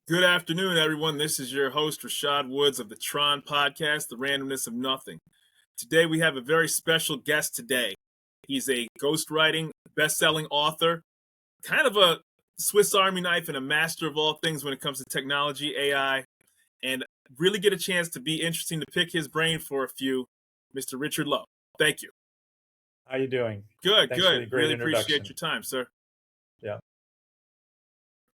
Good afternoon, everyone. This is your host, Rashad Woods of the T.R.O.N podcast, The Randomness of Nothing. Today, we have a very special guest today. He's a ghostwriting, best-selling author, kind of a Swiss Army knife and a master of all things when it comes to technology, AI, and really get a chance to be interesting to pick his brain for a few, Mr. Richard Lowe. Thank you. How you doing? Good, Thanks for the good. great Really introduction. appreciate your time, sir. Yeah.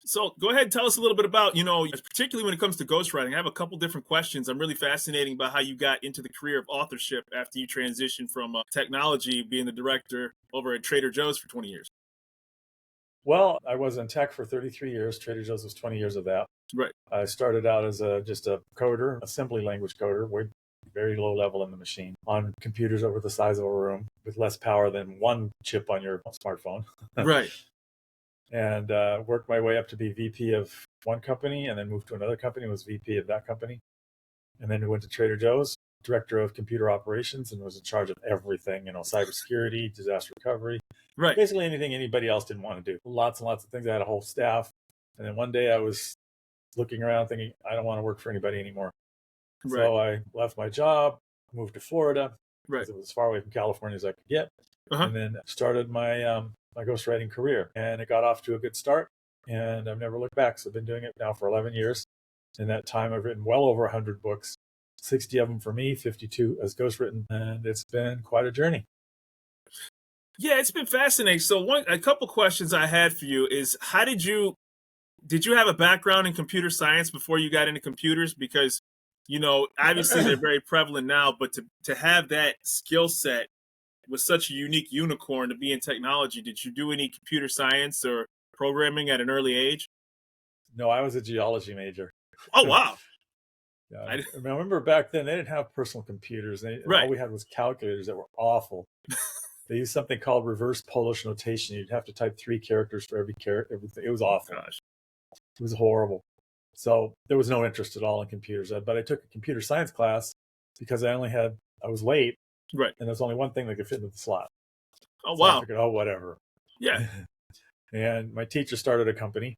So go ahead and tell us a little bit about, particularly when it comes to ghostwriting. I have a couple different questions. I'm really fascinated by how you got into the career of authorship after you transitioned from technology, being the director over at Trader Joe's for 20 years. Well, I was in tech for 33 years. Trader Joe's was 20 years of that. Right. I started out as just a coder, assembly language coder, very low level in the machine, on computers over the size of a room with less power than one chip on your smartphone. Right. And worked my way up to be VP of one company, and then moved to another company, was VP of that company. And then we went to Trader Joe's, director of computer operations, and was in charge of everything, cybersecurity, disaster recovery, Right. basically anything anybody else didn't want to do. Lots and lots of things. I had a whole staff. And then one day I was looking around thinking, I don't want to work for anybody anymore. Right. So I left my job, moved to Florida, Right. because it was as far away from California as I could get. And then started my my ghostwriting career, and it got off to a good start, and I've never looked back. So I've been doing it now for 11 years. In that time, I've written well over 100 books, 60 of them for me, 52 as ghostwritten, and it's been quite a journey. Yeah, it's been fascinating. So a couple questions I had for you is, how did you have a background in computer science before you got into computers? Because, obviously they're very prevalent now, but to have that skill set was such a unique unicorn to be in technology. Did you do any computer science or programming at an early age? No, I was a geology major. Oh, wow. Yeah, I remember back then they didn't have personal computers. All we had was calculators that were awful. They used something called reverse Polish notation. You'd have to type 3 characters for every character. Everything. It was awful. Gosh. It was horrible. So there was no interest at all in computers. But I took a computer science class because I was late. Right. And there's only one thing that could fit into the slot. Oh, so wow. I figured, whatever. Yeah. And my teacher started a company.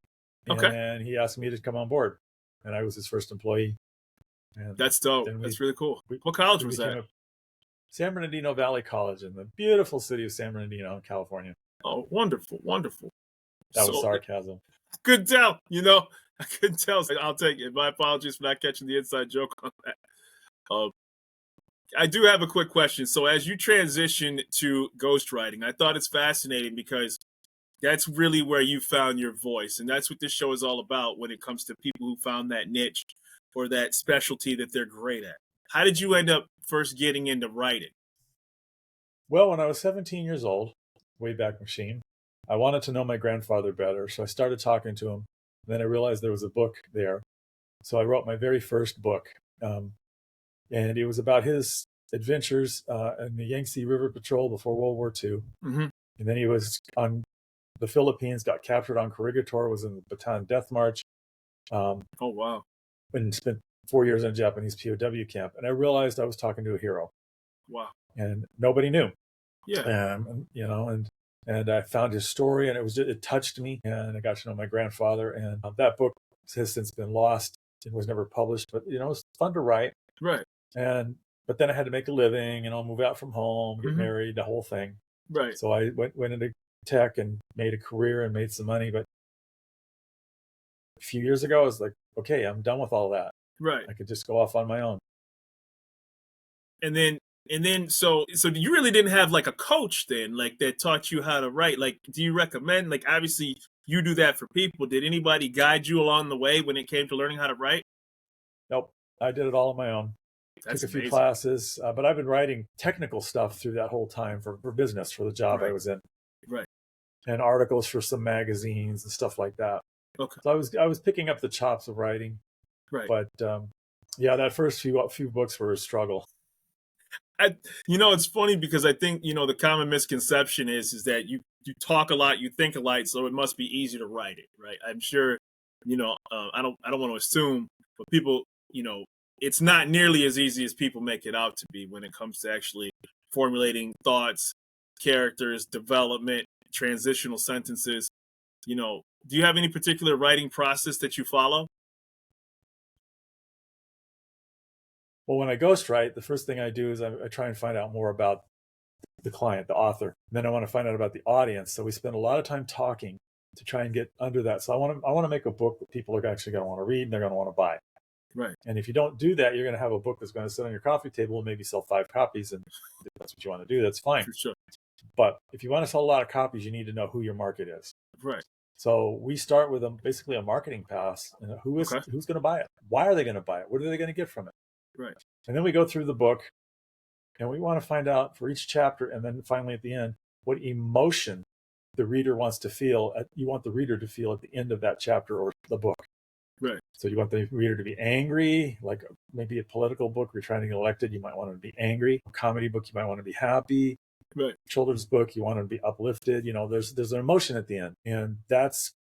And he asked me to come on board. And I was his first employee. And that's dope. That's really cool. What college was that? San Bernardino Valley College in the beautiful city of San Bernardino, California. Oh, wonderful, wonderful. That was sarcasm. I couldn't tell, I couldn't tell. So I'll take it. My apologies for not catching the inside joke on that. I do have a quick question. So as you transition to ghostwriting, I thought it's fascinating because that's really where you found your voice. And that's what this show is all about when it comes to people who found that niche or that specialty that they're great at. How did you end up first getting into writing? Well, when I was 17 years old, Wayback Machine, I wanted to know my grandfather better. So I started talking to him. Then I realized there was a book there. So I wrote my very first book. And it was about his adventures in the Yangtze River Patrol before World War II. Mm-hmm. And then he was on the Philippines, got captured on Corregidor, was in the Bataan Death March. Oh, wow. And spent 4 years in a Japanese POW camp. And I realized I was talking to a hero. Wow. And nobody knew. Yeah. And I found his story, and it touched me, and I got to know my grandfather. And that book has since been lost. It was never published, but it was fun to write. Right. But then I had to make a living, move out from home, get married, the whole thing. Right. So I went into tech and made a career and made some money. But a few years ago, I was like, okay, I'm done with all that. Right. I could just go off on my own. And then, so you really didn't have like a coach then, like that taught you how to write. Like, do you recommend, like, obviously you do that for people. Did anybody guide you along the way when it came to learning how to write? Nope. I did it all on my own. That's Took a amazing. few classes, but I've been writing technical stuff through that whole time for business, for the job I was in. Right. And articles for some magazines and stuff like that. Okay. So I was picking up the chops of writing. Right. But that first few books were a struggle. It's funny because I think, the common misconception is that you talk a lot, you think a lot, so it must be easy to write it, right? I'm sure, I don't want to assume, but people, it's not nearly as easy as people make it out to be when it comes to actually formulating thoughts, characters, development, transitional sentences. Do you have any particular writing process that you follow? Well, when I ghostwrite, the first thing I do is I try and find out more about the client, the author. And then I want to find out about the audience. So we spend a lot of time talking to try and get under that. So I want to make a book that people are actually going to want to read and they're going to want to buy. Right. And if you don't do that, you're going to have a book that's going to sit on your coffee table and maybe sell 5 copies. And if that's what you want to do, that's fine. For sure. But if you want to sell a lot of copies, you need to know who your market is. Right. So we start with basically a marketing pass. Who's going to buy it? Why are they going to buy it? What are they going to get from it? Right. And then we go through the book and we want to find out for each chapter, and then finally at the end, what emotion the reader wants to feel. You want the reader to feel at the end of that chapter or the book. Right. So you want the reader to be angry, like maybe a political book, you're trying to get elected, you might want to be angry. A comedy book, you might want to be happy. Right. Children's book, you want to be uplifted. There's an emotion at the end, and that's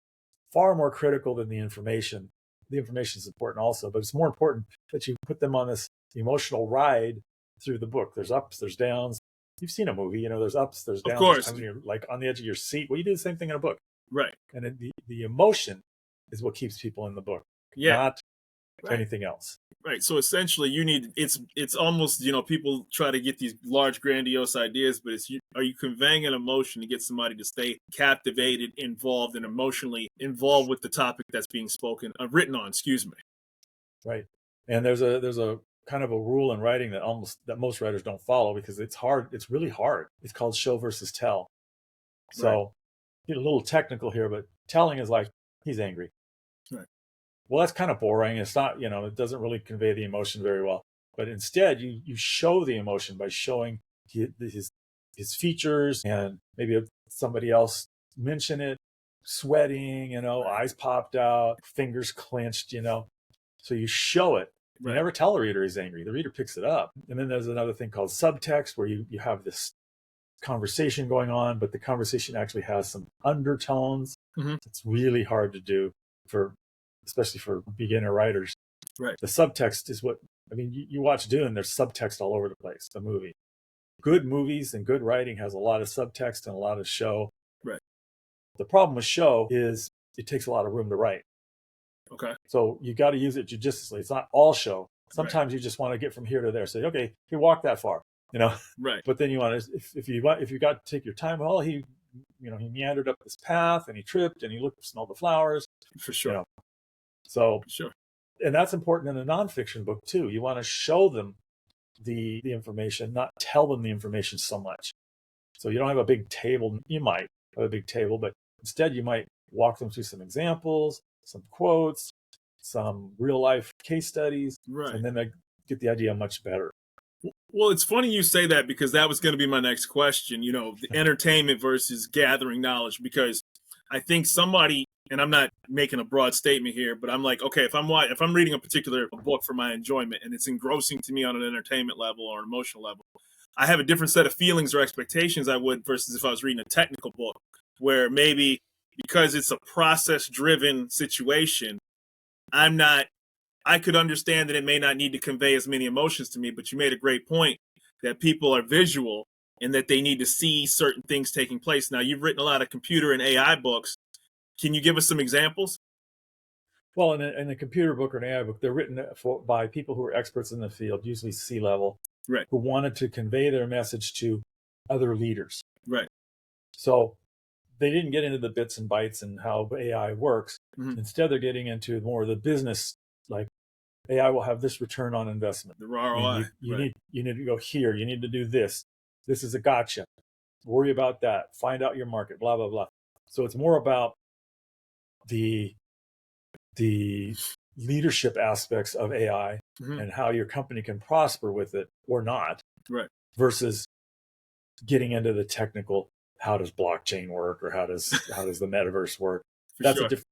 far more critical than the information. The information is important also, but it's more important that you put them on this emotional ride through the book. There's ups, there's downs. You've seen a movie, there's ups, there's downs. Of course. There's you're like on the edge of your seat. Well, you do the same thing in a book. Right. And the emotion is what keeps people in the book, not anything else. Right. So essentially it's almost, people try to get these large, grandiose ideas, but are you conveying an emotion to get somebody to stay captivated, involved, and emotionally involved with the topic that's being written on, excuse me. Right. And there's a kind of a rule in writing that most writers don't follow because it's hard. It's really hard. It's called show versus tell. So get a little technical here, but telling is like, he's angry. Right. Well, that's kind of boring. It's not, it doesn't really convey the emotion very well. But instead, you show the emotion by showing his features, and maybe somebody else mention it, sweating, eyes popped out, fingers clenched, So you show it. You never tell the reader he's angry. The reader picks it up. And then there's another thing called subtext, where you have this conversation going on, but the conversation actually has some undertones. Mm-hmm. It's really hard to do especially for beginner writers. Right. The subtext is you watch Dune, there's subtext all over the place, the movie. Good movies and good writing has a lot of subtext and a lot of show. Right. The problem with show is it takes a lot of room to write. Okay. So you got to use it judiciously. It's not all show. Sometimes you just want to get from here to there. Say, okay, he walked that far, Right. But then you want to, if you got to take your time, well, he meandered up this path and he tripped and he smelled the flowers. For sure. So, sure. And that's important in a nonfiction book too. You want to show them the information, not tell them the information so much. So you don't have a big table. You might have a big table, but instead you might walk them through some examples, some quotes, some real life case studies, right. And then they get the idea much better. Well, it's funny you say that because that was going to be my next question, the entertainment versus gathering knowledge, because I think somebody, and I'm not making a broad statement here, but I'm like, okay, if I'm reading a particular book for my enjoyment and it's engrossing to me on an entertainment level or an emotional level, I have a different set of feelings or expectations I would versus if I was reading a technical book, where maybe because it's a process-driven situation, I could understand that it may not need to convey as many emotions to me, but you made a great point that people are visual and that they need to see certain things taking place. Now, you've written a lot of computer and AI books. Can you give us some examples? Well, in a computer book or an AI book, they're written by people who are experts in the field, usually C-level, right, who wanted to convey their message to other leaders. Right. So they didn't get into the bits and bytes and how AI works. Mm-hmm. Instead, they're getting into more of the business, like AI will have this return on investment. The ROI. You need to go here. You need to do this. This is a gotcha. Worry about that. Find out your market, blah, blah, blah. So it's more about the leadership aspects of AI mm-hmm. and how your company can prosper with it or not, right, versus getting into the technical, how does blockchain work or how does the metaverse work? That's sure. a different.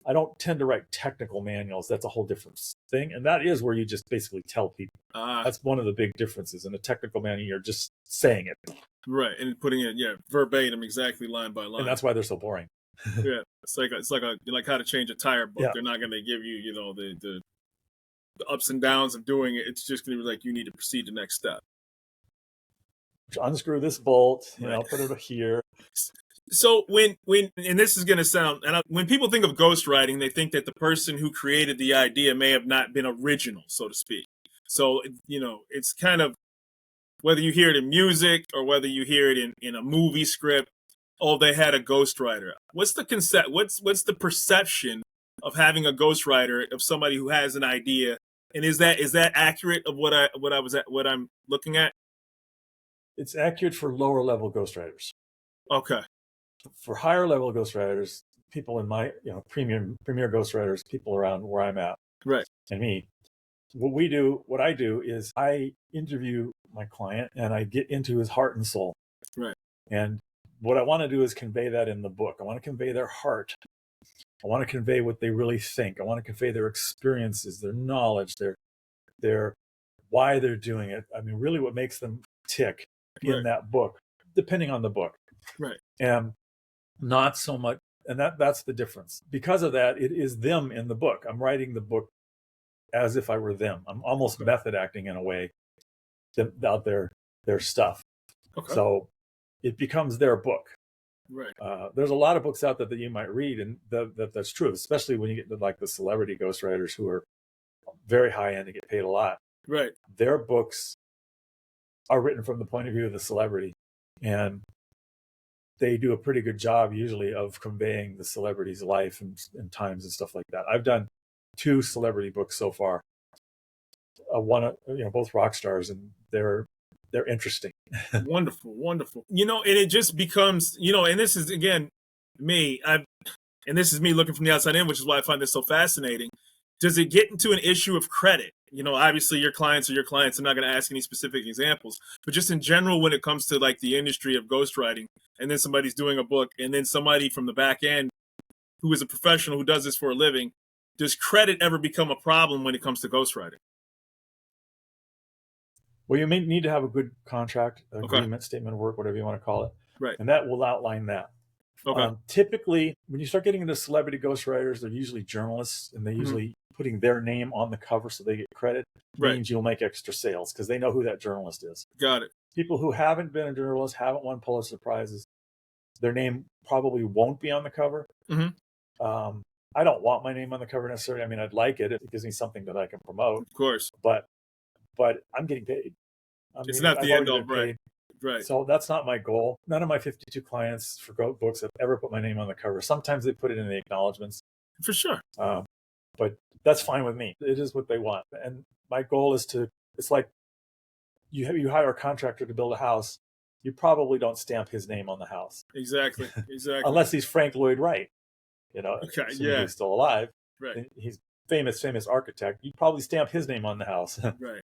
I don't tend to write technical manuals. That's a whole different thing. And that is where you just basically tell people. That's one of the big differences. In a technical manual, you're just saying it. Right. And putting it, verbatim, exactly line by line. And that's why they're so boring. Yeah. It's like how to change a tire book. Yeah. They're not going to give you, the ups and downs of doing it. It's just going to be like, you need to proceed to the next step. Unscrew this bolt, put it here. So when and this is going to sound, when people think of ghostwriting, they think that the person who created the idea may have not been original, so to speak. So, it's kind of, whether you hear it in music or whether you hear it in a movie script, oh, they had a ghostwriter. What's the concept? What's the perception of having a ghostwriter, of somebody who has an idea? And is that accurate of what I'm looking at? It's accurate for lower level ghostwriters. Okay. For higher level ghostwriters, people in my premier ghostwriters, people around where I'm at, Right. and me, what I do is I interview my client and I get into his heart and soul. Right. And what I want to do is convey that in the book. I want to convey their heart. I want to convey what they really think. I want to convey their experiences, their knowledge, their why they're doing it. I mean, really what makes them tick in that book, depending on the book. Right. And not so much, and that's the difference. Because of that, it is them in the book. I'm writing the book as if I were them. I'm almost method acting in a way about their stuff. Okay. So it becomes their book. Right. There's a lot of books out there that you might read, and that's true, especially when you get to like the celebrity ghostwriters who are very high end and get paid a lot. Right. Their books are written from the point of view of the celebrity, and they do a pretty good job usually of conveying the celebrity's life and times and stuff like that. I've done 2 celebrity books so far. One, both rock stars, and they're interesting. Wonderful, wonderful. And it just becomes, and this is again this is me looking from the outside in, which is why I find this so fascinating. Does it get into an issue of credit? Obviously your clients are your clients. I'm not going to ask any specific examples, but just in general, when it comes to like the industry of ghostwriting, and then somebody's doing a book, and then somebody from the back end who is a professional who does this for a living, does credit ever become a problem when it comes to ghostwriting? Well, you may need to have a good contract, agreement, statement of work, whatever you want to call it. Right. And that will outline that. Okay. Typically, when you start getting into celebrity ghostwriters, they're usually journalists, and they usually putting their name on the cover so they get credit. Means you'll make extra sales because they know who that journalist is. Got it. People who haven't been a journalist, haven't won Pulitzer Prizes, their name probably won't be on the cover. I don't want my name on the cover necessarily. I mean, I'd like it. It gives me something that I can promote. Of course. But I'm getting paid. It's not the end all, right? Right. So that's not my goal. None of my 52 clients for books have ever put my name on the cover. Sometimes they put it in the acknowledgments. For sure. But that's fine with me. It is what they want. And my goal is it's like you hire a contractor to build a house. You probably don't stamp his name on the house. Exactly. Unless he's Frank Lloyd Wright, Okay. He's still alive. Right. He's famous architect. You'd probably stamp his name on the house. Right.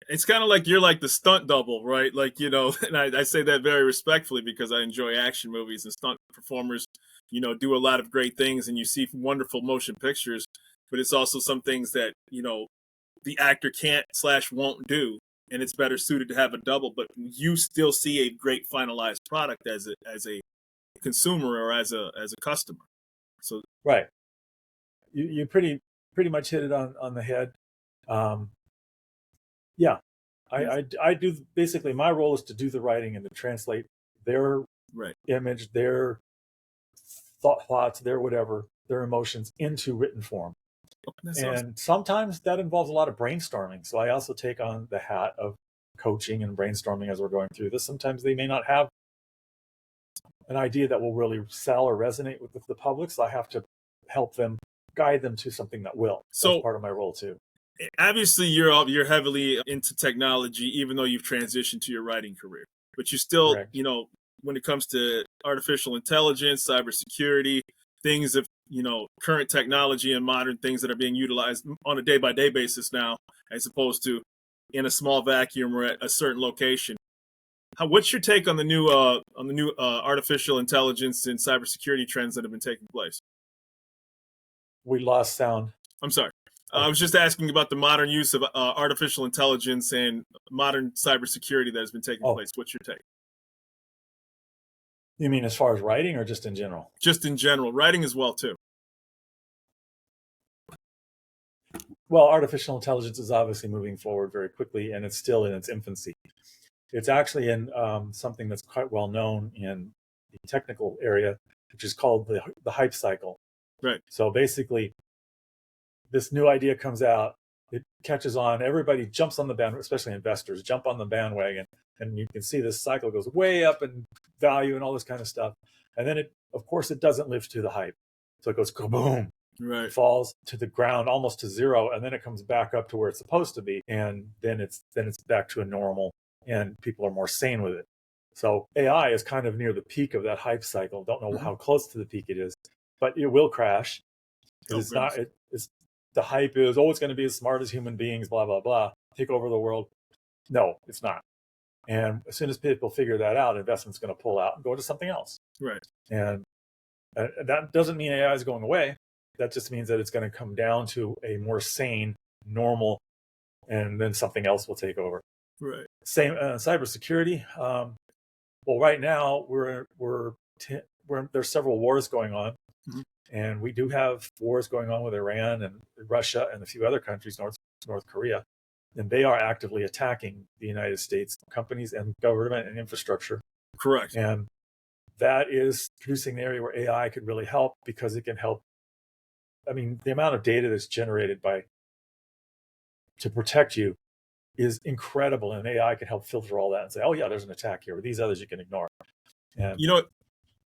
It's kind of like you're like the stunt double, right? Like, and I say that very respectfully because I enjoy action movies, and stunt performers, do a lot of great things, and you see wonderful motion pictures, but it's also some things that, the actor can't/won't do. And it's better suited to have a double, but you still see a great finalized product as a consumer or as a customer. So right. You pretty much hit it on the head. Yeah, I do. Basically, my role is to do the writing and to translate their image, their thoughts, their whatever, their emotions into written form. That's awesome. Sometimes that involves a lot of brainstorming. So I also take on the hat of coaching and brainstorming as we're going through this. Sometimes they may not have an idea that will really sell or resonate with the public. So I have to help them, guide them to something that will. So that's part of my role too. Obviously, you're heavily into technology, even though you've transitioned to your writing career. But you still, Correct. When it comes to artificial intelligence, cybersecurity, things of current technology and modern things that are being utilized on a day-by-day basis now, as opposed to in a small vacuum or at a certain location. What's your take on the new artificial intelligence and cybersecurity trends that have been taking place? We lost sound. I'm sorry. I was just asking about the modern use of artificial intelligence and modern cybersecurity that has been taking place. What's your take? You mean as far as writing or just in general? Just in general. Writing as well, too. Well, artificial intelligence is obviously moving forward very quickly, and it's still in its infancy. It's actually in something that's quite well known in the technical area, which is called the hype cycle. Right. So basically, this new idea comes out, it catches on. Everybody jumps on the bandwagon, especially investors jump on the bandwagon, and you can see this cycle goes way up in value and all this kind of stuff. And then of course, it doesn't live to the hype. So it goes kaboom, Right. falls to the ground almost to zero, and then it comes back up to where it's supposed to be, and then it's back to a normal, and people are more sane with it. So AI is kind of near the peak of that hype cycle. Don't know how close to the peak it is, but it will crash because it's not. It's the hype is, oh, it's going to be as smart as human beings, blah blah blah, take over the world. No, it's not. And as soon as people figure that out, investment's going to pull out and go to something else. Right. And that doesn't mean AI is going away. That just means that it's going to come down to a more sane, normal, and then something else will take over. Right. Same cybersecurity. Well, right now there's several wars going on, and we do have wars going on with Iran and Russia and a few other countries, North Korea, and they are actively attacking the United States companies and government and infrastructure. Correct. And that is producing the area where AI could really help, because it can help. I mean, the amount of data that's generated to protect you is incredible, and AI can help filter all that and say, oh yeah, there's an attack here, but these others you can ignore. And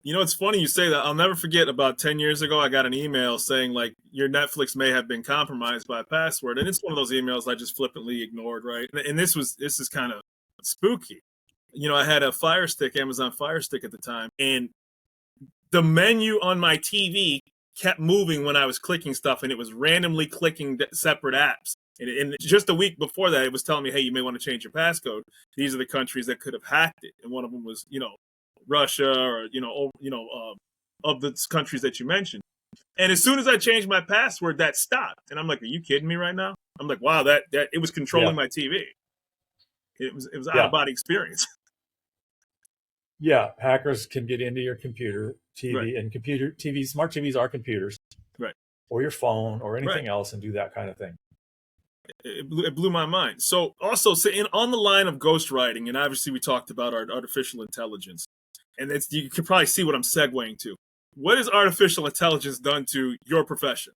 it's funny you say that. I'll never forget, about 10 years ago, I got an email saying, like, your Netflix may have been compromised by a password. And it's one of those emails I just flippantly ignored, right? And this is kind of spooky. I had a Fire Stick, Amazon Fire Stick at the time, and the menu on my TV kept moving when I was clicking stuff, and it was randomly clicking separate apps. And just a week before that, it was telling me, hey, you may want to change your passcode. These are the countries that could have hacked it. And one of them was, Russia, or, of the countries that you mentioned. And as soon as I changed my password, that stopped. And I'm like, are you kidding me right now? I'm like, wow, that it was controlling my TV. It was out of body experience. Yeah, hackers can get into your computer, TV, Right. and smart TVs are computers, right, or your phone, or anything else, and do that kind of thing. It blew my mind. So also, on the line of ghostwriting, and obviously we talked about our artificial intelligence, and you can probably see what I'm segueing to. What has artificial intelligence done to your profession?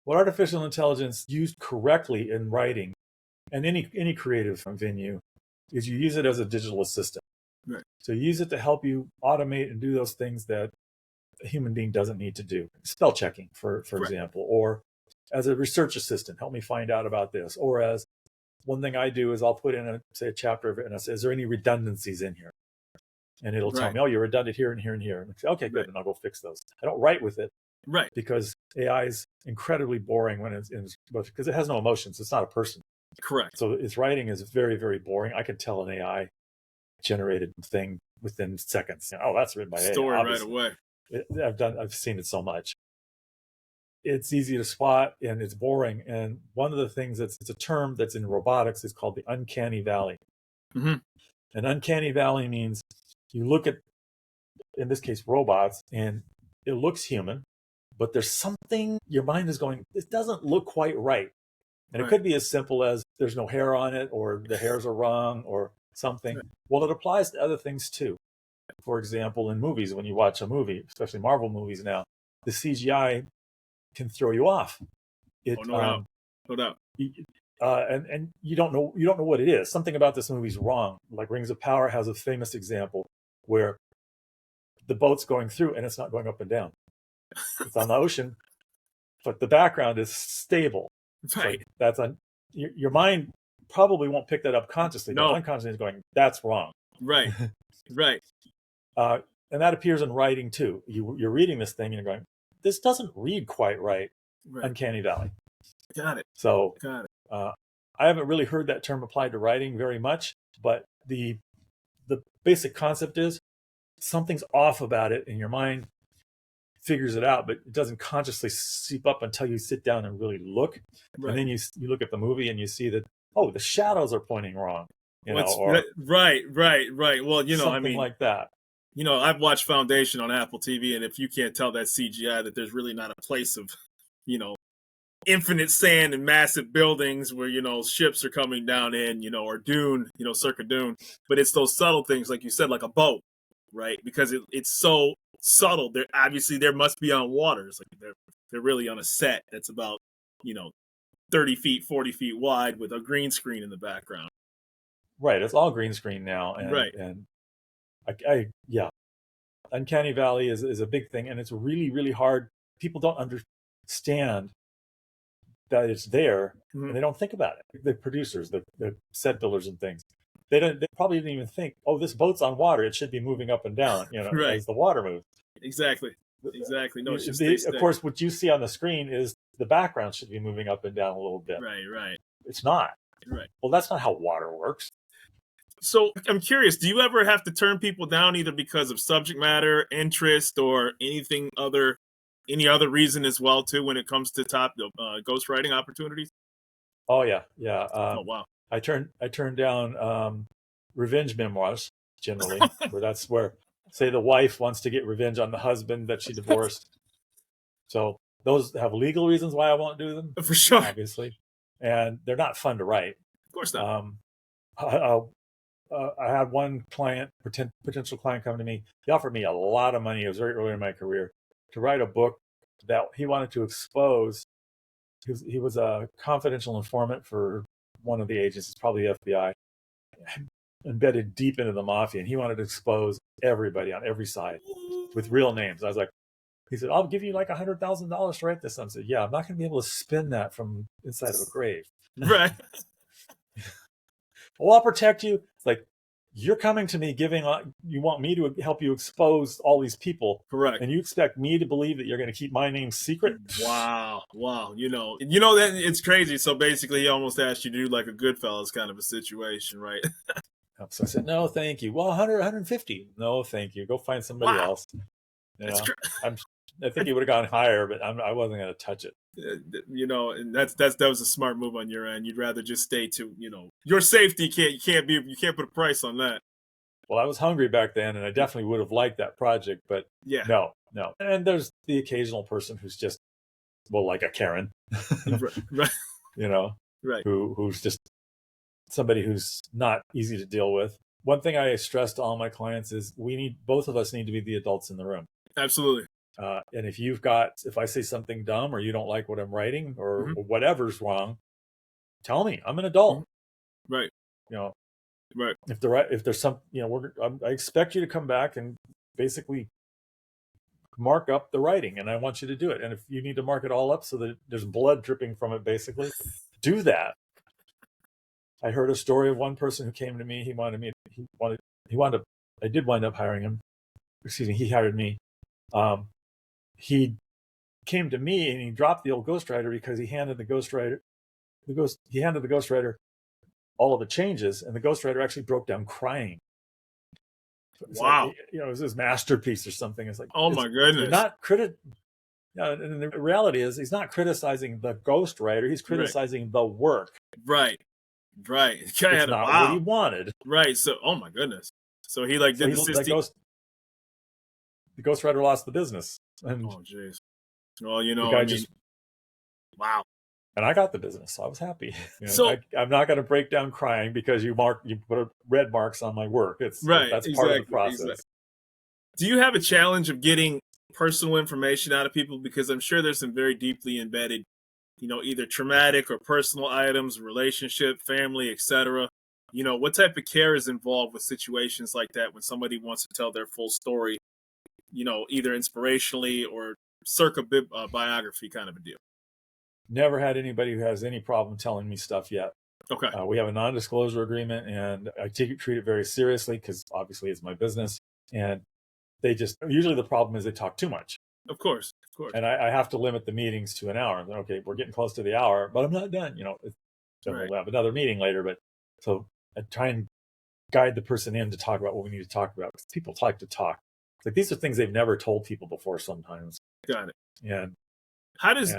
What artificial intelligence used correctly in writing and any creative venue is you use it as a digital assistant. Right. So you use it to help you automate and do those things that a human being doesn't need to do. Spell checking, for example, or as a research assistant, help me find out about this. Or as one thing I do is I'll put in a chapter of it, and I say, is there any redundancies in here? And it'll tell me, oh, you're redundant here and here and here. And I say, okay, good, and I'll go fix those. I don't write with it, right? Because AI is incredibly boring because it has no emotions. It's not a person. Correct. So its writing is very, very boring. I can tell an AI generated thing within seconds. Oh, that's written by AI. Story right away. I've seen it so much. It's easy to spot, and it's boring. And one of the things it's a term that's in robotics is called the uncanny valley. Mm-hmm. An uncanny valley means you look at, in this case, robots, and it looks human, but there's something your mind is going, this doesn't look quite right. And it could be as simple as there's no hair on it, or the hairs are wrong, or something. Right. Well, it applies to other things too. For example, in movies, when you watch a movie, especially Marvel movies now, the CGI can throw you off. No doubt. And you don't know what it is. Something about this movie's wrong. Like Rings of Power has a famous example where the boat's going through and it's not going up and down. It's on the ocean, but the background is stable. Right. So that's your mind probably won't pick that up consciously. No. But unconsciously is going, that's wrong. Right. Right. And that appears in writing too. You're reading this thing and you're going, this doesn't read quite right. Uncanny valley. Got it. So Got it. I haven't really heard that term applied to writing very much, but the basic concept is something's off about it, and your mind figures it out, but it doesn't consciously seep up until you sit down and really look. Right. And then you look at the movie and you see that, oh, the shadows are pointing wrong. Right. Well, something like that. I've watched Foundation on Apple TV, and if you can't tell that CGI, that there's really not a place of, infinite sand and massive buildings where, ships are coming down in, or Dune, circa Dune. But it's those subtle things, like you said, like a boat, right? Because it's so subtle. There must be on water. It's like they're really on a set that's about, 30 feet, 40 feet wide with a green screen in the background. Right. It's all green screen now. Right. And yeah, Uncanny Valley is a big thing. And it's really, really hard. People don't understand that it's there, and they don't think about it. The producers, the set builders and things, they probably didn't even think, oh, this boat's on water, it should be moving up and down, Right. as the water moves. Exactly. No, it's just of course, what you see on the screen is the background should be moving up and down a little bit. Right. It's not. Right. Well, that's not how water works. So I'm curious, do you ever have to turn people down either because of subject matter, interest, or any other reason as well too when it comes to ghostwriting opportunities? Oh yeah. Oh wow. I turned down revenge memoirs generally, where say the wife wants to get revenge on the husband that she divorced. So those have legal reasons why I won't do them, for sure, obviously, and they're not fun to write. Of course not. I had one potential client come to me. He offered me a lot of money. It was very early in my career to write a book that he wanted to expose. He was a confidential informant for one of the agencies, probably the FBI, embedded deep into the mafia, and he wanted to expose everybody on every side with real names. I was like, he said, I'll give you like $100,000 to write this. I said, yeah, I'm not going to be able to spin that from inside of a grave. Right. Well, I'll protect you. It's like, you're coming to me you want me to help you expose all these people. Correct. And you expect me to believe that you're going to keep my name secret? Wow. That it's crazy. So basically he almost asked you to do like a Goodfellas kind of a situation, right? So I said, no, thank you. Well, 100, 150. No, thank you. Go find somebody else. I think he would have gone higher, but I wasn't going to touch it. And that was a smart move on your end. You'd rather just stay to, your safety. You can't put a price on that. Well, I was hungry back then, and I definitely would have liked that project, but yeah, no. And there's the occasional person who's just, like a Karen, right. Right. Who's just somebody who's not easy to deal with. One thing I stress to all my clients is both of us need to be the adults in the room. Absolutely. And if I say something dumb or you don't like what I'm writing or whatever's wrong, tell me. I'm an adult. Right. Right. If there's some, I expect you to come back and basically mark up the writing, and I want you to do it. And if you need to mark it all up so that there's blood dripping from it, basically, do that. I heard a story of one person who came to me. I did wind up hiring him. Excuse me. He hired me. He came to me and he dropped the old ghostwriter because he handed the ghostwriter all of the changes, and the ghostwriter actually broke down crying. Wow. Like, it was his masterpiece or something. It's like, oh my goodness. And the reality is he's not criticizing the ghostwriter, he's criticizing the work. Right. It's not what he wanted. Right. So, oh my goodness. So he did the ghostwriter lost the business. And oh jeez. Well, wow. And I got the business, so I was happy. So I'm not going to break down crying because you put red marks on my work. That's part of the process. Exactly. Do you have a challenge of getting personal information out of people? Because I'm sure there's some very deeply embedded, either traumatic or personal items, relationship, family, etc. What type of care is involved with situations like that when somebody wants to tell their full story, either inspirationally or circa biography kind of a deal? Never had anybody who has any problem telling me stuff yet. Okay. We have a non-disclosure agreement, and I treat it very seriously because obviously it's my business. And usually the problem is they talk too much. Of course. And I have to limit the meetings to an hour. Okay, we're getting close to the hour, but I'm not done. We'll have another meeting later. But so I try and guide the person in to talk about what we need to talk about, because people like to talk. It's like these are things they've never told people before sometimes. Got it. And how does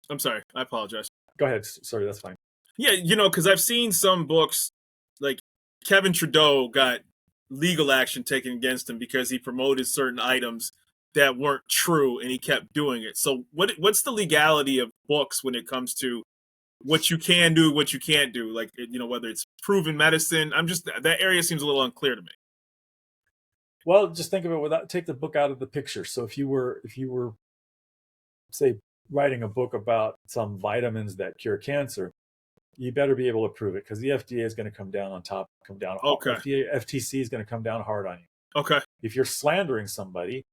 I'm sorry, I apologize. Go ahead. Sorry, that's fine. Yeah, because I've seen some books, like Kevin Trudeau got legal action taken against him because he promoted certain items that weren't true, and he kept doing it. So what's the legality of books when it comes to what you can do, what you can't do? Like, whether it's proven medicine, that area seems a little unclear to me. Well, just think of it take the book out of the picture. So if you were say writing a book about some vitamins that cure cancer, you better be able to prove it, because the FDA is going to come down on top, Okay. FTC is going to come down hard on you. Okay. If you're slandering somebody,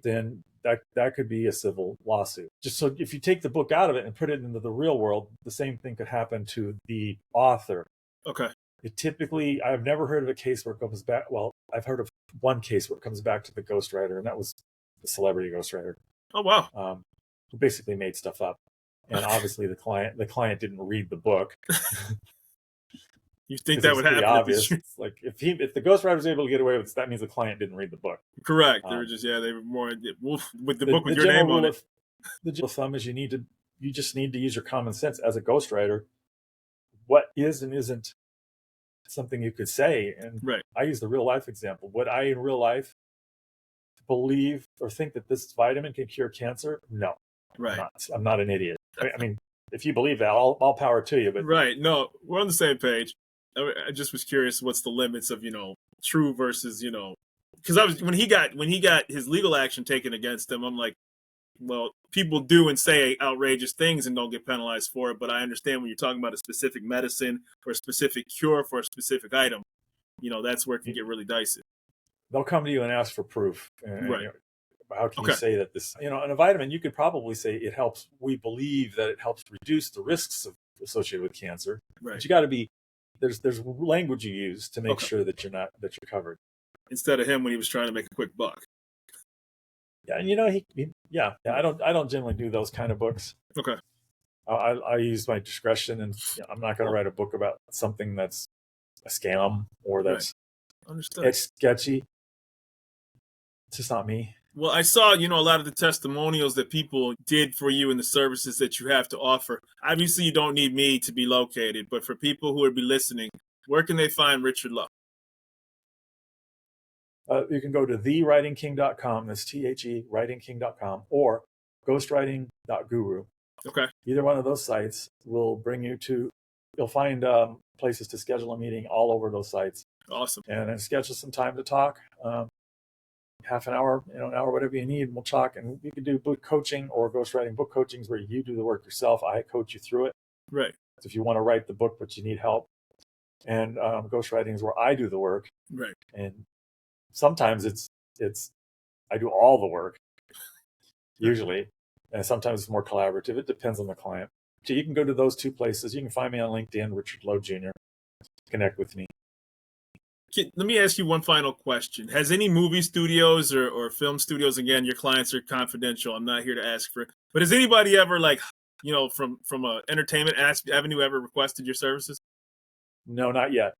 then that could be a civil lawsuit. Just so if you take the book out of it and put it into the real world, the same thing could happen to the author. Okay. I've never heard of a case where it comes back. Well, I've heard of one case where it comes back to the ghostwriter, and that was the celebrity ghostwriter. Oh, wow. Who basically made stuff up. And obviously the client didn't read the book. You think that would happen? Obvious. It's like if the ghostwriter was able to get away with it, that means the client didn't read the book. Correct. They were more with the book with your name on it. The general thumb is you just need to use your common sense as a ghostwriter. What is and isn't something you could say. And right. I use the real life example. Would I in real life believe or think that this vitamin can cure cancer? No. Right. I'm not an idiot. I mean, if you believe that, all power to you. But right. No, we're on the same page. I just was curious what's the limits of, true versus, because when he got his legal action taken against him, I'm like, well, people do and say outrageous things and don't get penalized for it. But I understand when you're talking about a specific medicine or a specific cure for a specific item, that's where it can get really dicey. They'll come to you and ask for proof. Right. How can you say that this, in a vitamin, you could probably say it helps. We believe that it helps reduce the risks associated with cancer. Right. But you got to be, there's language you use to make sure that you're covered. Instead of him when he was trying to make a quick buck. Yeah, and I don't generally do those kind of books. Okay. I use my discretion, and I'm not going to write a book about something that's a scam or that's it's sketchy. It's just not me. Well, I saw, a lot of the testimonials that people did for you and the services that you have to offer. Obviously, you don't need me to be located, but for people who would be listening, where can they find Richard Lowe? You can go to thewritingking.com, that's THE, writingking.com, or ghostwriting.guru. Okay. Either one of those sites will bring you to, you'll find places to schedule a meeting all over those sites. Awesome. And then schedule some time to talk. Half an hour, an hour, whatever you need, and we'll talk. And you can do book coaching or ghostwriting book coachings where you do the work yourself. I coach you through it. Right. So if you want to write the book, but you need help. And ghostwriting is where I do the work. Right. And sometimes it's I do all the work, usually. And sometimes it's more collaborative. It depends on the client. So you can go to those two places. You can find me on LinkedIn, Richard Lowe Jr. Connect with me. Let me ask you one final question. Has any movie studios or film studios, again, your clients are confidential, I'm not here to ask for, but has anybody ever from a entertainment avenue ever requested your services? No, not yet.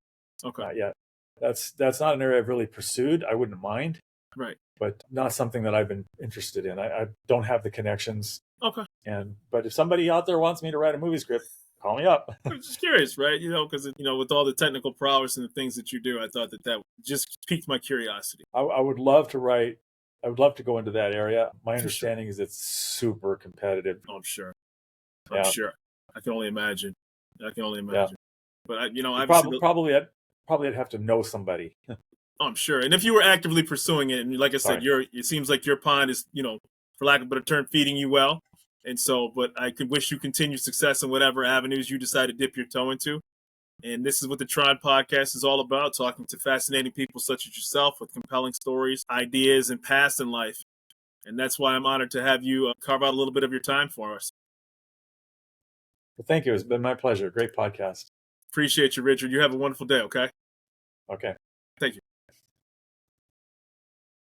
Okay. Not yet. That's not an area I've really pursued. I wouldn't mind. Right. But not something that I've been interested in. I don't have the connections. Okay. But if somebody out there wants me to write a movie script, call me up. I'm just curious, right? Because with all the technical prowess and the things that you do, I thought that just piqued my curiosity. I would love to write. I would love to go into that area. My understanding is it's super competitive. Oh, I'm sure. I'm sure. I can only imagine. Yeah. But probably I'd have to know somebody. Oh, I'm sure. And if you were actively pursuing it, and like I said, it seems like your pond is, for lack of a better term, feeding you well. And so, but I could wish you continued success in whatever avenues you decide to dip your toe into. And this is what the T.R.O.N podcast is all about, talking to fascinating people such as yourself with compelling stories, ideas, and paths in life. And that's why I'm honored to have you carve out a little bit of your time for us. Well, thank you. It's been my pleasure. Great podcast. Appreciate you, Richard. You have a wonderful day, okay? Okay. Thank you.